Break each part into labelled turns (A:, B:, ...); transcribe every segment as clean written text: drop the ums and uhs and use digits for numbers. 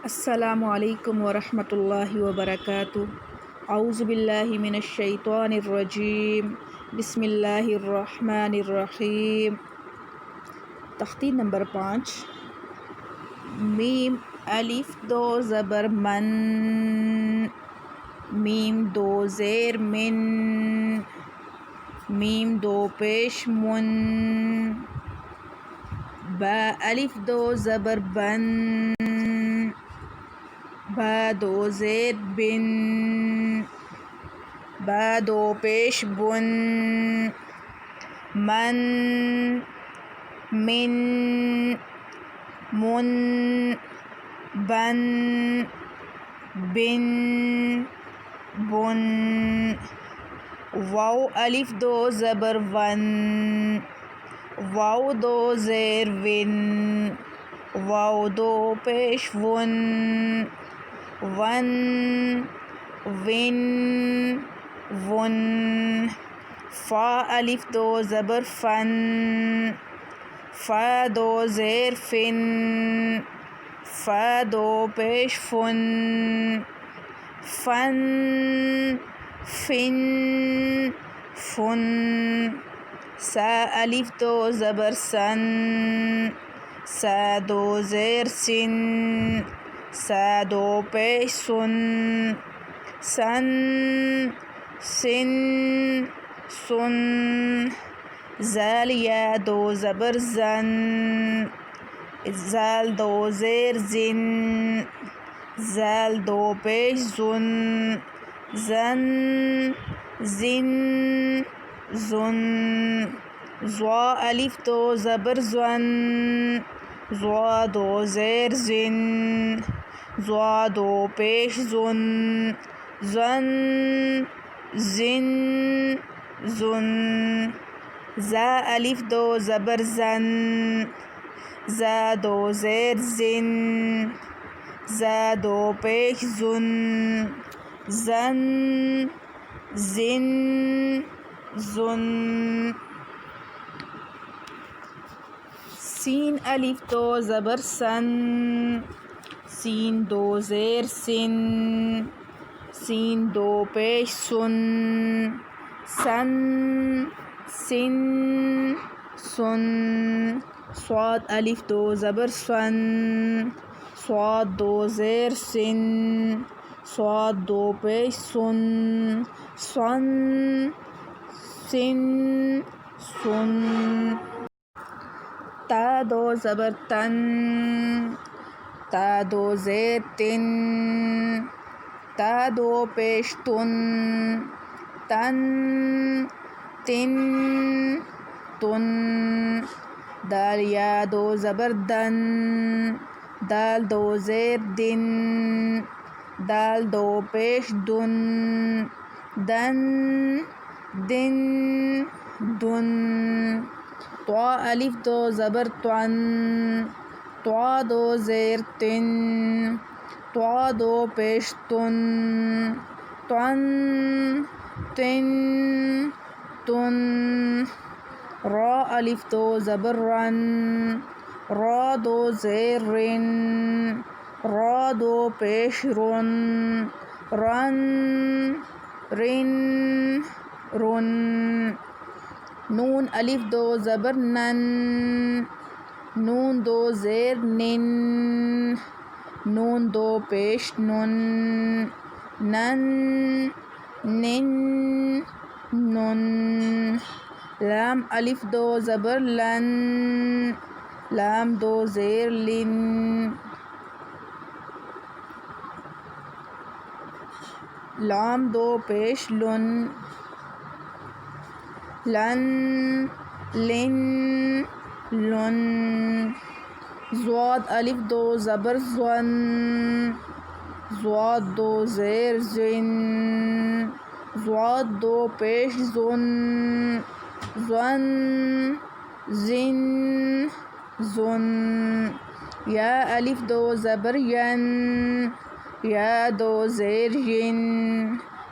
A: السلام علیکم ورحمۃ اللہ وبرکاتہ۔ اعوذ باللہ من الشیطان الرجیم، بسم اللہ الرحمن الرحیم۔ تختی نمبر 5۔ میم الف دو زبر من، میم دو زیر من، میم دو پیش من، با الف دو زبر بن، با دو زیر بن، با دو پیش بن، من، من، من، بن، بن، بن، واو الف دو زبر ون، واو دو زیر ون، واو دو پیش ون، ون، ون، ون، فا الف دو زبر فن، فا دو زیر فن، فا دو پیش فن، فن، فن، فن، سا الف دو زبر سن، سا دو زیر سن، سا دو پیش سن، سن، سن، سن، زال یا دو زبر زن، زال دو زیر زن، زال دو پیش زن، زن، زن، زن، زوا الف دو زبر زن، زوا دو زیر زن، زوا دو پیش زن، زن، زن، زن، زا الف دو زبر زن، زا دو زیر زن، زا دو پیش زن، زن، زن، زن، سین الف دو زبر سن، سین دو زیر سن، سین دو پیش سن، سن، سن، سن، صاد الف دو زبر سن، صاد دو زیر سن، صاد دو پیش سن، سن، سن، سن، تا دو زبر تن، تا دو زیر تن، تا دو پیش تن، تن، تن، تن، دال یا دو زبر دن، دال دو زیر دن، دال دو پیش دن، دن، دن، دن، طا الف دو زبر طن، طا دو زیر تن، طا دو پیش تن، طن، تن، تن، را الف دو زبر رن، را دو زیر رن، را دو پیش رن، رن، رن، رن، نون الف دو زبر نن، نون دو زیر نن، نون دو پیش نن، نن، نن، نن، لام الف دو زبر لن، لام دو زیر لن، لام دو پیش لن، لن، لن، لن، زواد الف دو زبر زن، زواد دو زیر زن، زواد دو پیش زن، زن، زن، زن، یا الف دو زبر ین، یا دو زیر ین،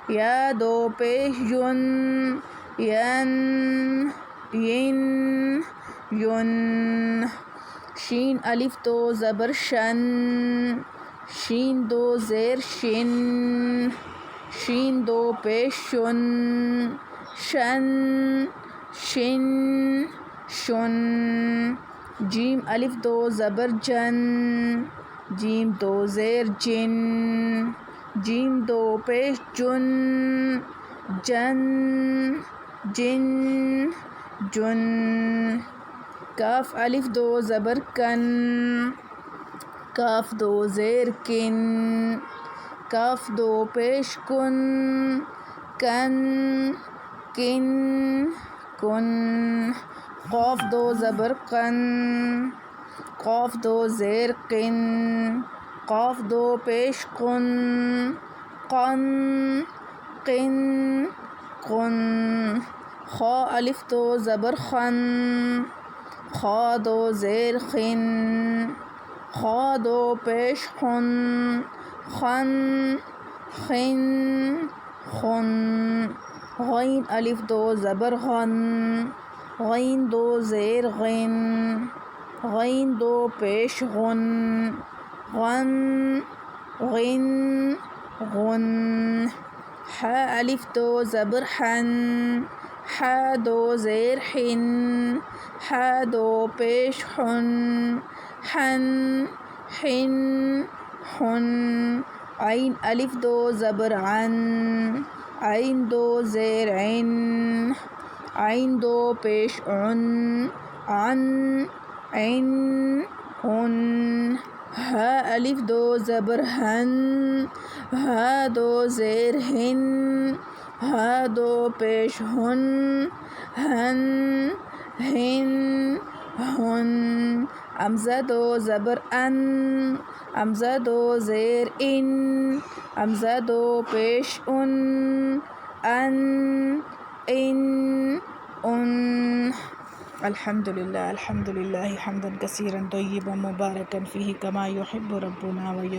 A: یا دو پیش ین، ین، ین، ین، شین الف دو زبر شن، شین دو زیر شن، شین دو پیش شن، شن شن شن. جیم الف دو زبر جن، جیم دو زیر جن، جیم دو پیش جن، جن جن جن. کاف الف دو زبر کن، کاف دو زیر کن، کاف دو پیش کن، کن کن کن. قاف دو زبر قن، قاف دو زیر قن، قاف دو پیش قن، قن قن قن. خا الف دو زبر خن، خا دو زیر خن، خا دو پیش خن، خن خن خن. غین الف دو زبر غن، غین دو زیر غن، غین دو پیش غن، غن غن غن. ح الف دو زبر حن، ح دو زیر حن، ح دو پیش حن، حن حن حن. عین الف دو زبر عن، عین دو زیر عن، عین دو پیش عن، عن عن عن. ہ الف دو زبر ہن، ہ دو زیر ہن، ہ دو پیش ہن، ہن ہن ہن. ہمزہ دو زبر ان، ہمزہ دو زیر ان، ہمزہ دو پیش ان، ان ان ان. الحمد للہ حمدا کثیرا طیبا مبارکا فیہ کما یحب ربنا و